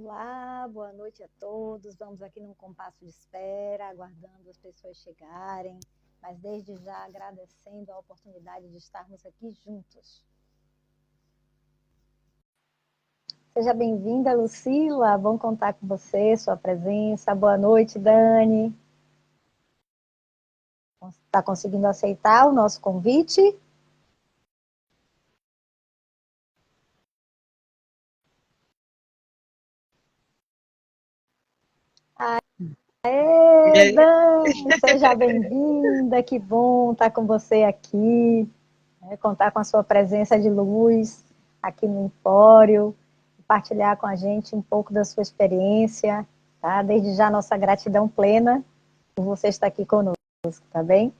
Olá, boa noite a todos. Vamos aqui num compasso de espera, aguardando as pessoas chegarem, mas desde já agradecendo a oportunidade de estarmos aqui juntos. Seja bem-vinda, Lucila. Bom contar com você, sua presença. Boa noite, Dani. Está conseguindo aceitar o nosso convite? Aê, Dani, seja bem-vinda. Que bom estar com você aqui, né? Contar com a sua presença de luz aqui no Empório, compartilhar com a gente um pouco da sua experiência, tá? Desde já, nossa gratidão plena por você estar aqui conosco, tá bem?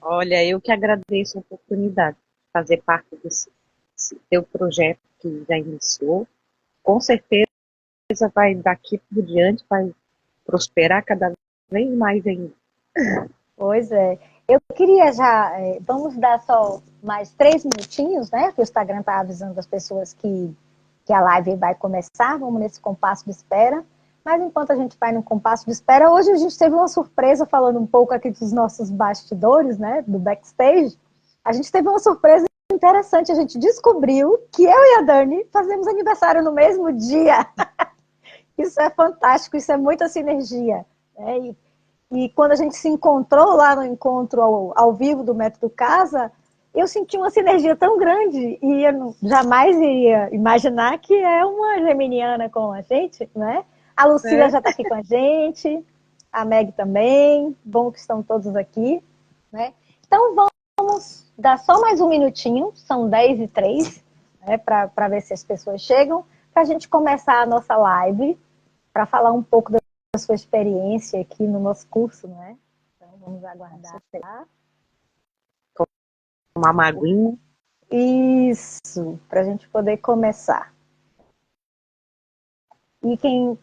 Olha, eu que agradeço a oportunidade de fazer parte desse teu projeto que já iniciou. Com certeza vai daqui por diante, vai prosperar cada vez mais ainda. Pois é. Eu queria já, vamos dar só mais 3 minutinhos, né? Que o Instagram está avisando as pessoas que a live vai começar. Vamos nesse compasso de espera. Mas enquanto a gente vai no compasso de espera, hoje a gente teve uma surpresa, falando um pouco aqui dos nossos bastidores, né? Do backstage. A gente teve uma surpresa interessante. A gente descobriu que eu e a Dani fazemos aniversário no mesmo dia. Isso é fantástico, isso é muita sinergia, né? E quando a gente se encontrou lá no encontro ao vivo do Método Casa, eu senti uma sinergia tão grande e eu jamais iria imaginar que é uma geminiana com a gente, né? A Lucila já está aqui com a gente, a Meg também, bom que estão todos aqui, né? Então vamos dar só mais um minutinho, são 10h03, né, para ver se as pessoas chegam, para a gente começar a nossa live, para falar um pouco da sua experiência aqui no nosso curso, né? Então, vamos aguardar. Uma maguinha. Isso, para a gente poder começar. E quem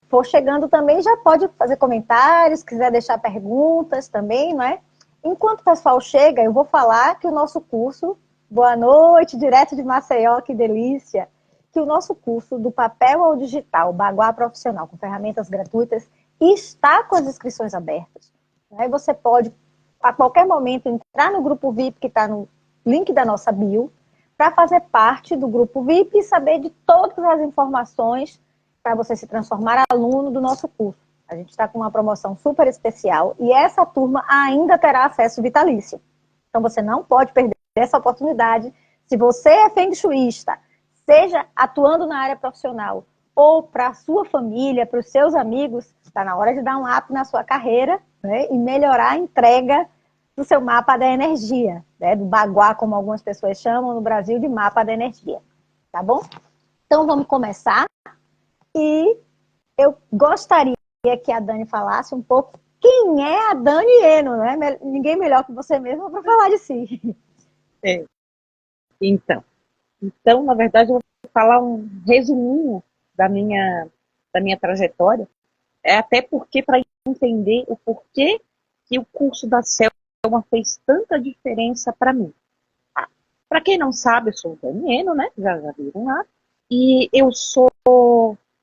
for chegando também já pode fazer comentários, quiser deixar perguntas também, não é? Enquanto o pessoal chega, eu vou falar que o nosso curso, boa noite, direto de Maceió, que delícia, que o nosso curso do papel ao digital, Baguá Profissional, com ferramentas gratuitas, está com as inscrições abertas. Aí você pode, a qualquer momento, entrar no grupo VIP, que está no link da nossa bio, para fazer parte do grupo VIP e saber de todas as informações para você se transformar aluno do nosso curso. A gente está com uma promoção super especial e essa turma ainda terá acesso vitalício. Então você não pode perder essa oportunidade. Se você é feng shuísta, seja atuando na área profissional ou para a sua família, para os seus amigos, está na hora de dar um up na sua carreira, né, e melhorar a entrega do seu mapa da energia, né, do baguá, como algumas pessoas chamam no Brasil, de mapa da energia. Tá bom? Então vamos começar. E eu gostaria que a Dani falasse um pouco quem é a Dani Eno, né? Ninguém melhor que você mesma para falar de si. É. Então, na verdade, eu vou falar um resuminho da minha trajetória. É até porque para entender o porquê que o curso da Selma fez tanta diferença para mim. Para quem não sabe, eu sou Daniela, né? Já viram lá. E eu sou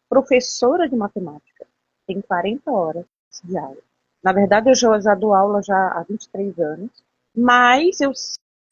professora de matemática. Tenho 40 horas de aula. Na verdade, eu já dou aula já há 23 anos. Mas eu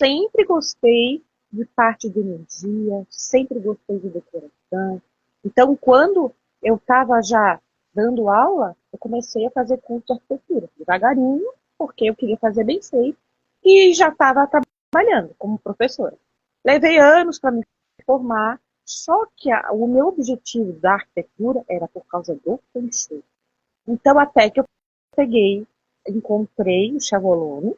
sempre gostei de parte de energia, sempre gostei de decoração. Então, quando eu estava já dando aula, eu comecei a fazer curso de arquitetura, devagarinho, porque eu queria fazer bem feito, e já estava trabalhando como professora. Levei anos para me formar, só que o meu objetivo da arquitetura era por causa do Feng Shui. Então, até que eu encontrei o Chavolone,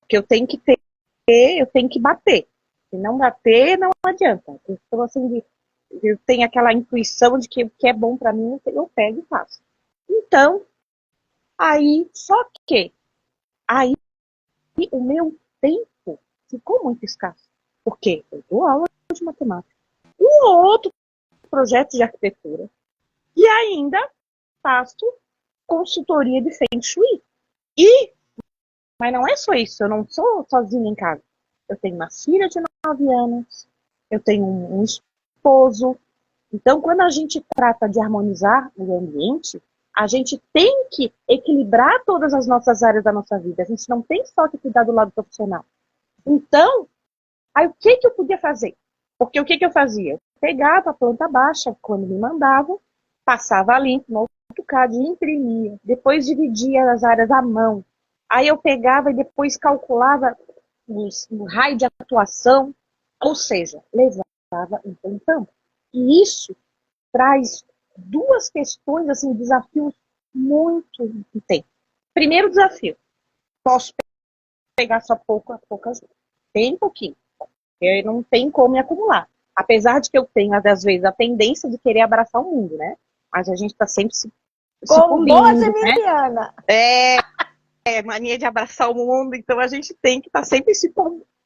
que eu tenho que ter, eu tenho que bater. Se não bater, não adianta. Então, assim, eu tenho aquela intuição de que o que é bom para mim, eu pego e faço. Então, só que, aí o meu tempo ficou muito escasso. Porque eu dou aula de matemática, um outro projeto de arquitetura, e ainda faço consultoria de Feng Shui. Mas não é só isso, eu não sou sozinha em casa. Eu tenho uma filha de 9 anos, eu tenho um esposo, Então, quando a gente trata de harmonizar o ambiente, a gente tem que equilibrar todas as nossas áreas da nossa vida. A gente não tem só que cuidar do lado profissional. Então, aí o que eu podia fazer? Porque o que eu fazia? Eu pegava a planta baixa, quando me mandavam, passava limpo no AutoCAD, imprimia, depois dividia as áreas à mão. Aí eu pegava e depois calculava o raio de atuação, ou seja, levava um plantão. E isso traz duas questões, assim, desafios muito intensos. Primeiro desafio, posso pegar só poucas, bem pouquinho. Eu não tem como me acumular. Apesar de que eu tenho, às vezes, a tendência de querer abraçar o mundo, né? Mas a gente está sempre se Como boa polindo, né? geminiana. Mania de abraçar o mundo, então a gente tem que estar sempre se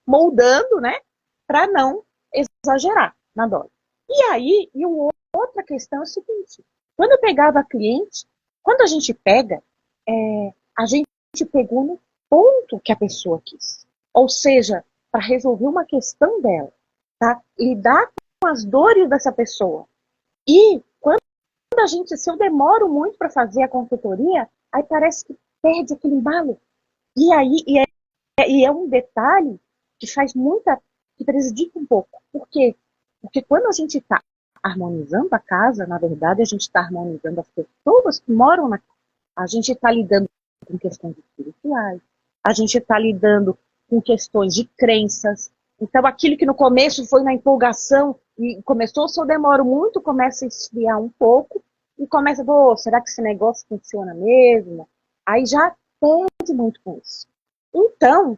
moldando, né? Para não exagerar na dose. E aí, outra questão é o seguinte: quando eu pegava cliente, quando a gente pega, a gente pegou no ponto que a pessoa quis. Ou seja, para resolver uma questão dela, tá? Lidar com as dores dessa pessoa. E quando se eu demoro muito para fazer a consultoria, aí parece que perde aquele embalo. E aí, é um detalhe que faz que prejudica um pouco. Por quê? Porque quando a gente está harmonizando a casa, na verdade, a gente está harmonizando as pessoas que moram na casa. A gente está lidando com questões espirituais, a gente está lidando com questões de crenças. Então, aquilo que no começo foi na empolgação e começou, se eu demoro muito, começa a esfriar um pouco e começa, será que esse negócio funciona mesmo? Aí já perde muito com isso. Então,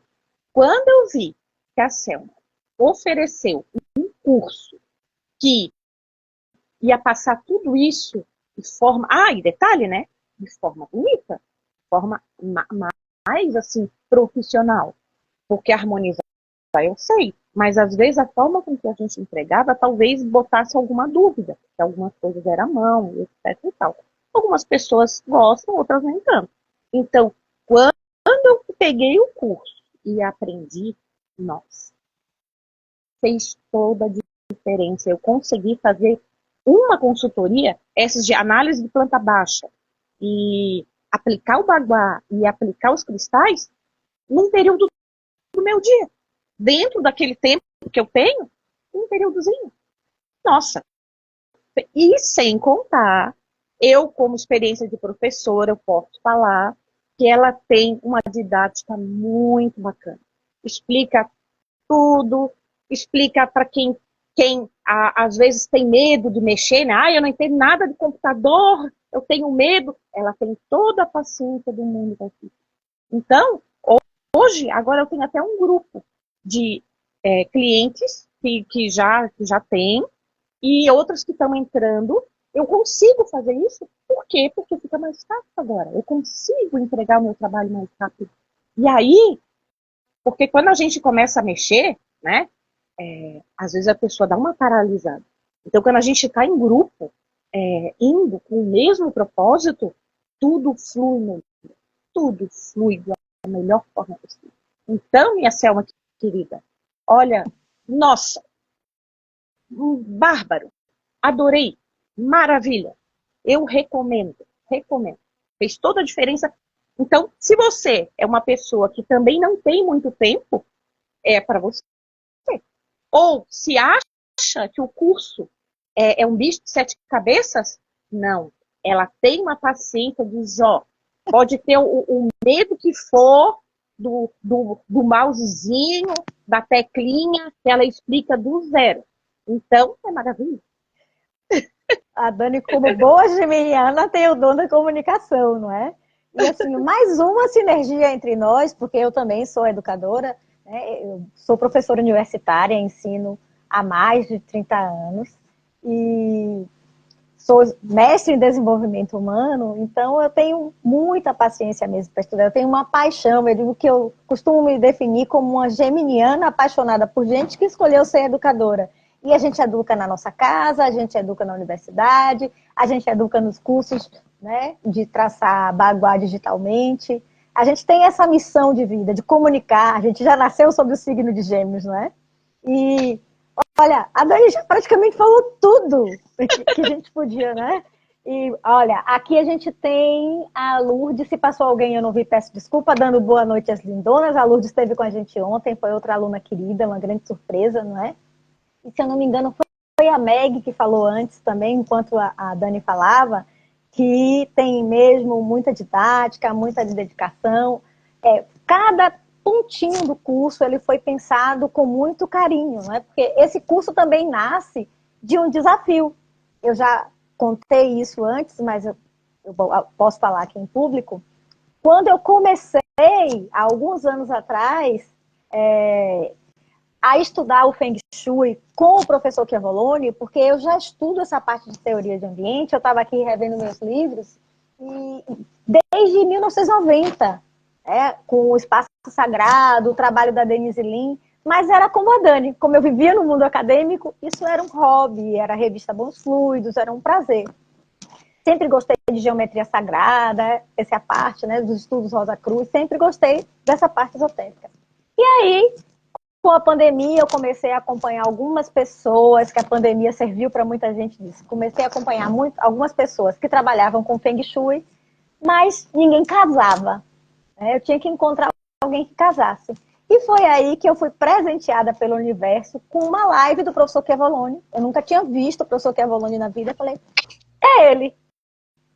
quando eu vi que a Selma ofereceu um curso que ia passar tudo isso de forma... e detalhe, né? De forma bonita, de forma mais, assim, profissional. Porque harmonizar eu sei, mas às vezes a forma com que a gente entregava talvez botasse alguma dúvida, que algumas coisas eram à mão, etc e tal. Algumas pessoas gostam, outras nem tanto. Então, quando eu peguei o curso e aprendi, nossa, fez toda a diferença. Eu consegui fazer uma consultoria, essas de análise de planta baixa, e aplicar o baguá e aplicar os cristais num período do meu dia. Dentro daquele tempo que eu tenho, um períodozinho. Nossa. E sem contar, eu, como experiência de professora, eu posso falar que ela tem uma didática muito bacana. Explica tudo, explica para quem às vezes tem medo de mexer, né? Eu não entendo nada de computador, eu tenho medo. Ela tem toda a paciência do mundo aqui. Então, hoje, agora eu tenho até um grupo de clientes que já tem e outros que estão entrando. Eu consigo fazer isso. Por quê? Porque fica mais fácil agora. Eu consigo entregar o meu trabalho mais rápido. E aí, porque quando a gente começa a mexer, né, às vezes a pessoa dá uma paralisada. Então, quando a gente está em grupo, indo com o mesmo propósito, tudo flui, tudo flui da melhor forma possível. Então, minha Selma querida, olha, nossa, bárbaro, adorei, maravilha, eu recomendo. Fez toda a diferença. Então, se você é uma pessoa que também não tem muito tempo, é para você. Ou se acha que o curso é um bicho de 7 cabeças, não. Ela tem uma paciência, diz, pode ter o medo que for do mousezinho, da teclinha, que ela explica do zero. Então, é maravilhoso. A Dani, como boa geminiana, tem o dom da comunicação, não é? E assim, mais uma sinergia entre nós, porque eu também sou educadora, né? Eu sou professora universitária, ensino há mais de 30 anos e sou mestre em desenvolvimento humano, então eu tenho muita paciência mesmo para estudar, eu tenho uma paixão, eu digo que eu costumo me definir como uma geminiana apaixonada por gente que escolheu ser educadora. E a gente educa na nossa casa, a gente educa na universidade, a gente educa nos cursos, né, de traçar baguá digitalmente. A gente tem essa missão de vida, de comunicar. A gente já nasceu sob o signo de Gêmeos, não é? E Olha, a Dani já praticamente falou tudo que a gente podia, né? E olha, aqui a gente tem a Lourdes. Se passou alguém, eu não vi, peço desculpa, dando boa noite às lindonas. A Lourdes esteve com a gente ontem, foi outra aluna querida, uma grande surpresa, não é? E se eu não me engano, foi a Meg que falou antes também, enquanto a Dani falava, que tem mesmo muita didática, muita dedicação. Cada pontinho do curso ele foi pensado com muito carinho, né? Porque esse curso também nasce de um desafio. Eu já contei isso antes, mas eu posso falar aqui em público. Quando eu comecei, há alguns anos atrás, a estudar o Feng Shui com o professor Chiavoloni, porque eu já estudo essa parte de teoria de ambiente, eu estava aqui revendo meus livros, e desde 1990, com o Espaço Sagrado, o trabalho da Denise Lin, mas era como a Dani, como eu vivia no mundo acadêmico, isso era um hobby, era a revista Bons Fluidos, era um prazer. Sempre gostei de geometria sagrada, essa é a parte, né, dos estudos Rosa Cruz, sempre gostei dessa parte esotérica. E aí, com a pandemia, eu comecei a acompanhar algumas pessoas, que a pandemia serviu para muita gente disso. Comecei a acompanhar algumas pessoas que trabalhavam com Feng Shui, mas ninguém casava. Eu tinha que encontrar alguém que casasse. E foi aí que eu fui presenteada pelo universo com uma live do professor Chiavoloni. Eu nunca tinha visto o professor Chiavoloni na vida. Eu falei, é ele.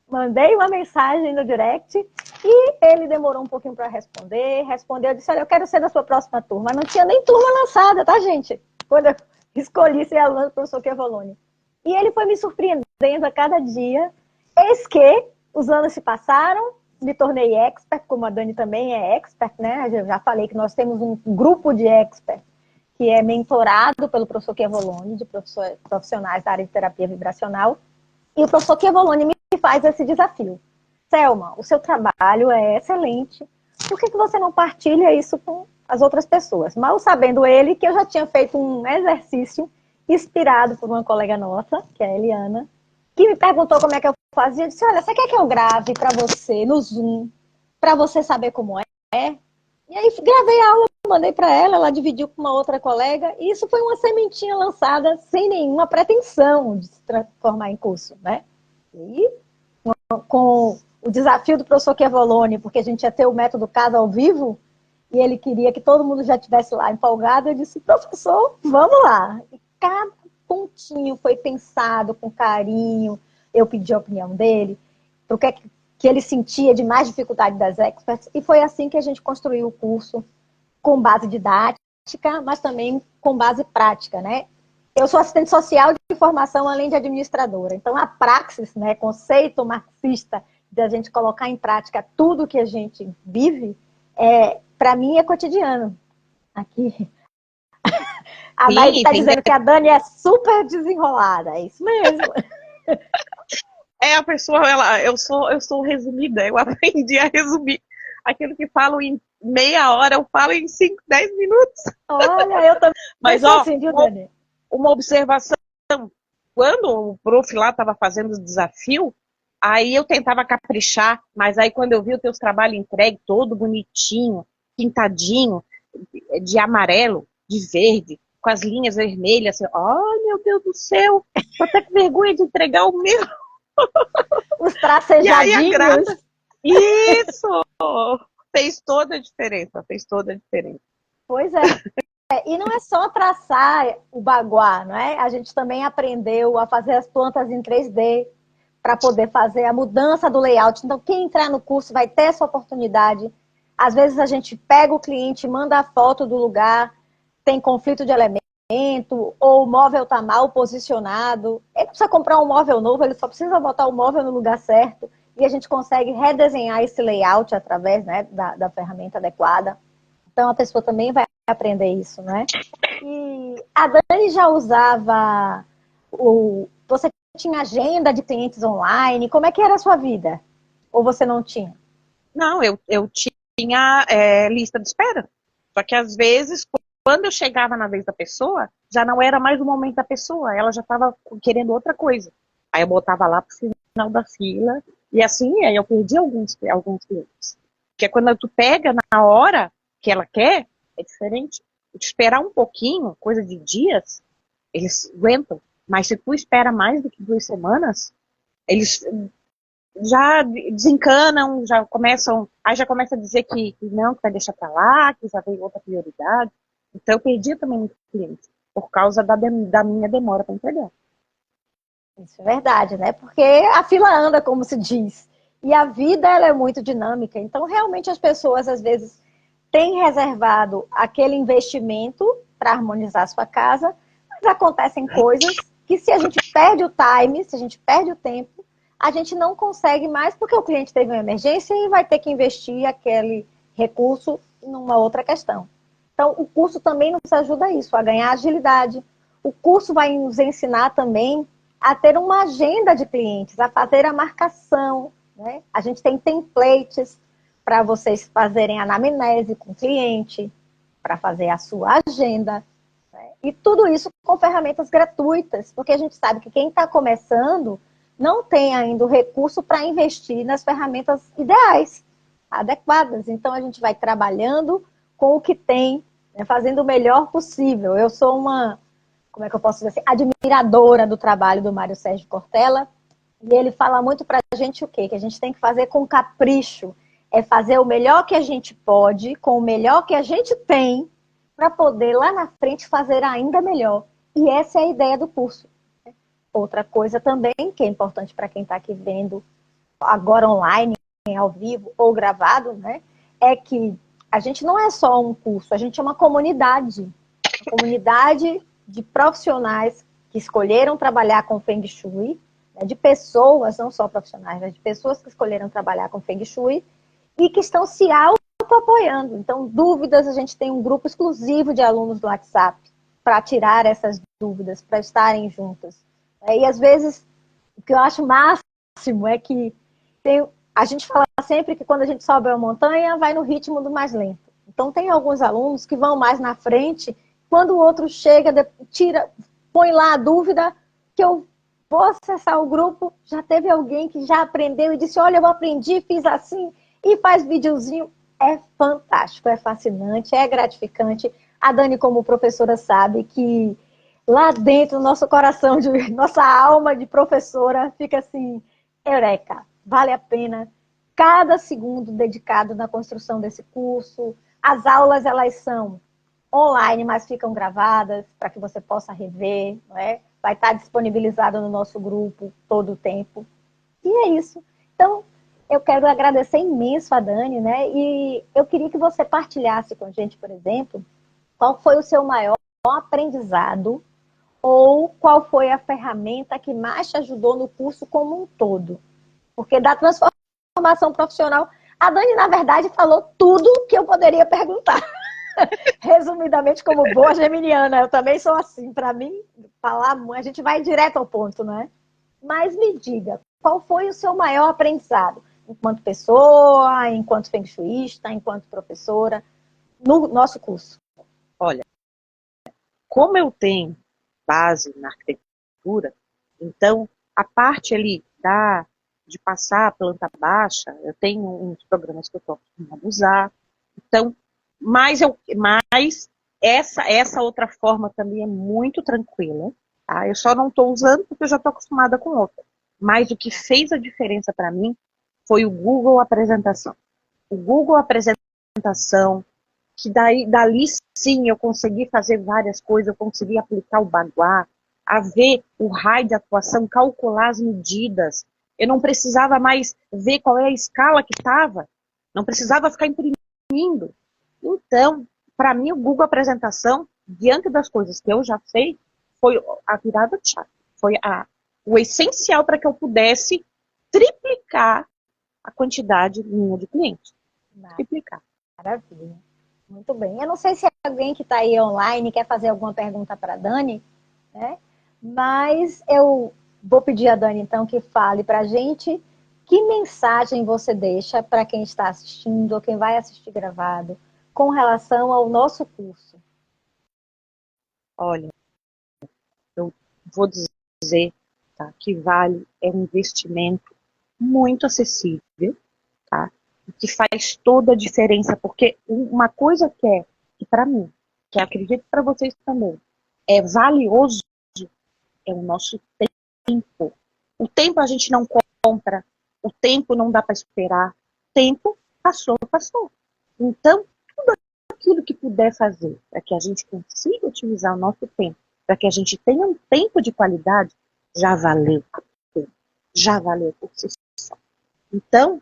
Mandei uma mensagem no direct e ele demorou um pouquinho para responder. Respondeu, eu disse, olha, eu quero ser da sua próxima turma. Não tinha nem turma lançada, tá, gente? Quando eu escolhi ser aluna do professor Chiavoloni. E ele foi me surpreendendo a cada dia. Eis que os anos se passaram, me tornei expert, como a Dani também é expert, né? Eu já falei que nós temos um grupo de expert que é mentorado pelo professor Chiavoloni, de profissionais da área de terapia vibracional. E o professor Chiavoloni me faz esse desafio. Selma, o seu trabalho é excelente. Por que você não partilha isso com as outras pessoas? Mal sabendo ele que eu já tinha feito um exercício inspirado por uma colega nossa, que é a Eliana, que me perguntou como é que eu fazia. Eu disse, olha, você quer que eu grave para você no Zoom, para você saber como é? E aí gravei a aula, mandei para ela dividiu com uma outra colega, e isso foi uma sementinha lançada sem nenhuma pretensão de se transformar em curso, né? E com o desafio do professor Chiavoloni, porque a gente ia ter o método Casa ao vivo, e ele queria que todo mundo já estivesse lá empolgado, eu disse, professor, vamos lá. E cada pontinho foi pensado com carinho, eu pedi a opinião dele, o que ele sentia de mais dificuldade das experts, e foi assim que a gente construiu o curso, com base didática, mas também com base prática, né? Eu sou assistente social de formação, além de administradora. Então, a praxis, né, conceito marxista de a gente colocar em prática tudo que a gente vive, para mim é cotidiano. Aqui, a Naide está dizendo que a Dani é super desenrolada. É isso mesmo. A pessoa, eu sou resumida, eu aprendi a resumir. Aquilo que falo em meia hora, eu falo em 5, 10 minutos. Olha, eu também. Mas, ó, assim, viu, Dani? Uma observação. Quando o prof lá estava fazendo o desafio, aí eu tentava caprichar, mas aí quando eu vi os teus trabalhos entregues, todo bonitinho, pintadinho, de amarelo, de verde, com as linhas vermelhas, assim, oh, meu Deus do céu, tô até com vergonha de entregar o meu. Os tracejadinhos. Isso! Fez toda a diferença, fez toda a diferença. Pois é. E não é só traçar o baguá, não é? A gente também aprendeu a fazer as plantas em 3D para poder fazer a mudança do layout. Então, quem entrar no curso vai ter essa oportunidade. Às vezes a gente pega o cliente, manda a foto do lugar, tem conflito de elemento, ou o móvel está mal posicionado. Ele precisa comprar um móvel novo, ele só precisa botar o móvel no lugar certo. E a gente consegue redesenhar esse layout através, né, da ferramenta adequada. Então, a pessoa também vai aprender isso, né? E a Dani já usava Você tinha agenda de clientes online? Como é que era a sua vida? Ou você não tinha? Não, eu tinha lista de espera. Só que às vezes, quando eu chegava na vez da pessoa, já não era mais o momento da pessoa. Ela já estava querendo outra coisa. Aí eu botava lá pro final da fila. E assim, aí eu perdi alguns clientes. Porque quando tu pega na hora que ela quer, é diferente. Esperar um pouquinho, coisa de dias, eles aguentam. Mas se tu espera mais do que 2 semanas, eles já desencanam, já começa a dizer que não, que vai deixar pra lá, que já veio outra prioridade. Então eu perdi também muitos clientes, por causa da minha demora para entregar. Isso é verdade, né? Porque a fila anda, como se diz. E a vida, ela é muito dinâmica. Então, realmente, as pessoas, às vezes, têm reservado aquele investimento para harmonizar a sua casa, mas acontecem coisas que, se a gente perde o time, se a gente perde o tempo, a gente não consegue mais, porque o cliente teve uma emergência e vai ter que investir aquele recurso numa outra questão. Então, o curso também nos ajuda a isso, a ganhar agilidade. O curso vai nos ensinar também a ter uma agenda de clientes, a fazer a marcação, né? A gente tem templates para vocês fazerem anamnese com o cliente, para fazer a sua agenda, né? E tudo isso com ferramentas gratuitas, porque a gente sabe que quem está começando não tem ainda o recurso para investir nas ferramentas ideais, adequadas. Então, a gente vai trabalhando com o que tem, né? Fazendo o melhor possível. Eu sou uma, como é que eu posso dizer assim, admiradora do trabalho do Mário Sérgio Cortella, e ele fala muito para a gente o quê? Que a gente tem que fazer com capricho, é fazer o melhor que a gente pode, com o melhor que a gente tem, para poder lá na frente fazer ainda melhor. E essa é a ideia do curso. Outra coisa também, que é importante para quem está aqui vendo agora online, ao vivo ou gravado, né? É que a gente não é só um curso, a gente é uma comunidade de profissionais que escolheram trabalhar com Feng Shui, né, de pessoas, não só profissionais, mas de pessoas que escolheram trabalhar com Feng Shui e que estão se auto-apoiando. Então, dúvidas, a gente tem um grupo exclusivo de alunos do WhatsApp para tirar essas dúvidas, para estarem juntas. E às vezes, o que eu acho máximo é que a gente fala sempre que quando a gente sobe a montanha, vai no ritmo do mais lento. Então, tem alguns alunos que vão mais na frente, quando o outro chega, põe lá a dúvida, que eu vou acessar o grupo, já teve alguém que já aprendeu e disse, olha, eu aprendi, fiz assim, e faz videozinho. É fantástico, é fascinante, é gratificante. A Dani, como professora, sabe que lá dentro, nosso coração, nossa alma de professora fica assim, eureka, vale a pena cada segundo dedicado na construção desse curso. As aulas, elas são online, mas ficam gravadas para que você possa rever, não é? Vai estar disponibilizado no nosso grupo todo o tempo. E é isso. Então, eu quero agradecer imenso a Dani, né? E eu queria que você partilhasse com a gente, por exemplo, qual foi o seu maior aprendizado ou qual foi a ferramenta que mais te ajudou no curso como um todo. Porque da transformação profissional, a Dani, na verdade, falou tudo que eu poderia perguntar. Resumidamente, como boa geminiana, eu também sou assim. Para mim, falar, a gente vai direto ao ponto, né? Mas me diga, qual foi o seu maior aprendizado? Enquanto pessoa, enquanto feng shuísta, enquanto professora, no nosso curso? Olha, como eu tenho base na arquitetura, então a parte ali de passar a planta baixa, eu tenho uns programas que eu estou acostumado a usar. Então, mas essa outra forma também é muito tranquila. Tá? Eu só não estou usando porque eu já estou acostumada com outra. Mas o que fez a diferença para mim foi o Google Apresentação. O Google Apresentação, que dali sim eu consegui fazer várias coisas, eu consegui aplicar o Baguá, a ver o raio de atuação, calcular as medidas. Eu não precisava mais ver qual é a escala que estava, não precisava ficar imprimindo. Então, para mim, o Google Apresentação, diante das coisas que eu já sei, foi a virada de chave. Foi o essencial para que eu pudesse triplicar a quantidade minha de clientes. Triplicar. Maravilha. Muito bem. Eu não sei se alguém que está aí online quer fazer alguma pergunta para a Dani, né? Mas eu vou pedir a Dani, então, que fale para a gente que mensagem você deixa para quem está assistindo ou quem vai assistir gravado com relação ao nosso curso. Olha, eu vou dizer, tá, que Vale é um investimento muito acessível, tá? Que faz toda a diferença, porque uma coisa que para mim, que acredito para vocês também, é valioso, é o nosso tempo. O tempo a gente não compra, o tempo não dá para esperar. O tempo passou, passou. Então, tudo aquilo que puder fazer para que a gente consiga utilizar o nosso tempo, para que a gente tenha um tempo de qualidade, já valeu a pena. Já valeu por si só. Então,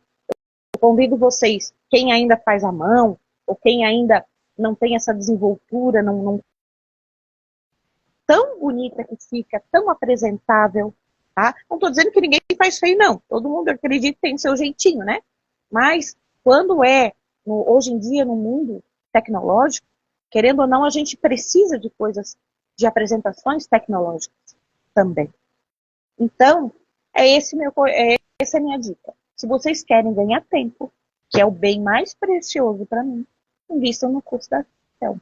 eu convido vocês, quem ainda faz à mão, ou quem ainda não tem essa desenvoltura, não tão bonita que fica, tão apresentável, tá? Não estou dizendo que ninguém faz feio, não. Todo mundo, acredita, tem seu jeitinho, né? Mas, quando hoje em dia, no mundo tecnológico, querendo ou não, a gente precisa de coisas, de apresentações tecnológicas também. Então, essa é a minha dica. Se vocês querem ganhar tempo, que é o bem mais precioso para mim, invistam no curso da Thelma.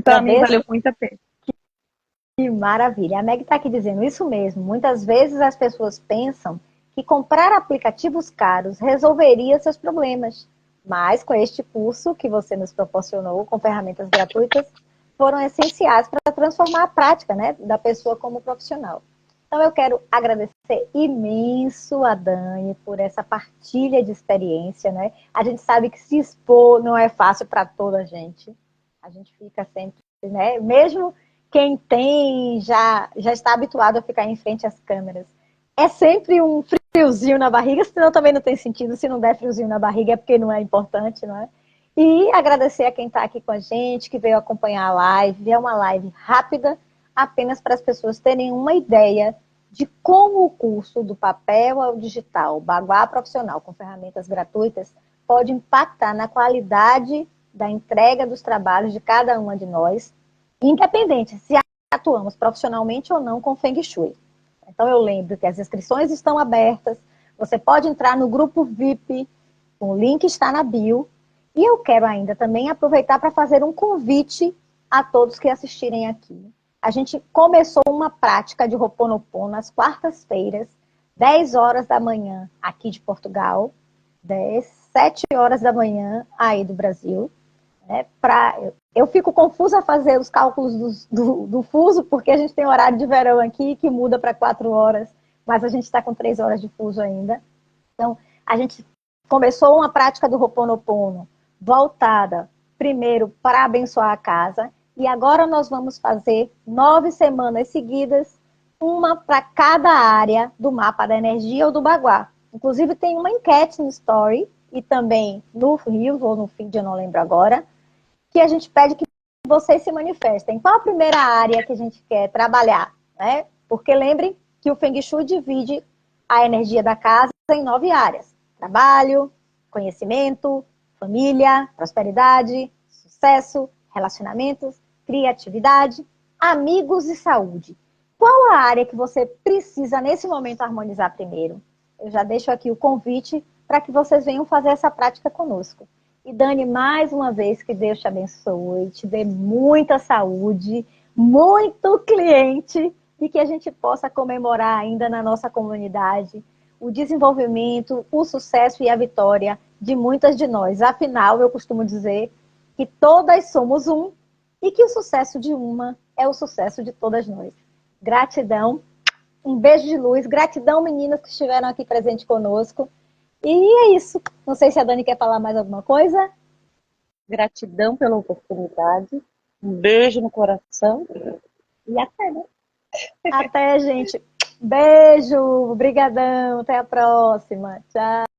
Para mim, valeu muito a pena. Que maravilha. A Meg está aqui dizendo isso mesmo. Muitas vezes as pessoas pensam que comprar aplicativos caros resolveria seus problemas. Mas com este curso que você nos proporcionou, com ferramentas gratuitas, foram essenciais para transformar a prática, né, da pessoa como profissional. Então eu quero agradecer imenso a Dani por essa partilha de experiência, né? A gente sabe que se expor não é fácil para toda a gente. A gente fica sempre, né? Mesmo quem tem já está habituado a ficar em frente às câmeras. É sempre um friozinho na barriga, senão também não tem sentido. Se não der friozinho na barriga é porque não é importante, não é? E agradecer a quem está aqui com a gente, que veio acompanhar a live. É uma live rápida, apenas para as pessoas terem uma ideia de como o curso do papel ao digital, Baguá Profissional, com ferramentas gratuitas, pode impactar na qualidade da entrega dos trabalhos de cada uma de nós, independente se atuamos profissionalmente ou não com Feng Shui. Então eu lembro que as inscrições estão abertas, você pode entrar no grupo VIP, o link está na bio, e eu quero ainda também aproveitar para fazer um convite a todos que assistirem aqui. A gente começou uma prática de Ho'oponopono nas quartas-feiras, 10 horas da manhã aqui de Portugal, 7 horas da manhã aí do Brasil. Eu fico confusa a fazer os cálculos do fuso, porque a gente tem horário de verão aqui que muda para 4 horas, mas a gente está com 3 horas de fuso ainda. Então, a gente começou uma prática do Ho'oponopono voltada, primeiro, para abençoar a casa, e agora nós vamos fazer 9 semanas seguidas, uma para cada área do mapa da energia ou do Baguá. Inclusive, tem uma enquete no Story e também no Reels ou no feed, eu não lembro agora, que a gente pede que vocês se manifestem. Qual a primeira área que a gente quer trabalhar? Né? Porque lembrem que o Feng Shui divide a energia da casa em 9 áreas. Trabalho, conhecimento, família, prosperidade, sucesso, relacionamentos, criatividade, amigos e saúde. Qual a área que você precisa, nesse momento, harmonizar primeiro? Eu já deixo aqui o convite para que vocês venham fazer essa prática conosco. E Dani, mais uma vez, que Deus te abençoe, te dê muita saúde, muito cliente e que a gente possa comemorar ainda na nossa comunidade o desenvolvimento, o sucesso e a vitória de muitas de nós. Afinal, eu costumo dizer que todas somos um e que o sucesso de uma é o sucesso de todas nós. Gratidão, um beijo de luz, gratidão, meninas que estiveram aqui presentes conosco. E é isso. Não sei se a Dani quer falar mais alguma coisa. Gratidão pela oportunidade. Um beijo no coração. E até, né? Até, gente. Beijo. Obrigadão. Até a próxima. Tchau.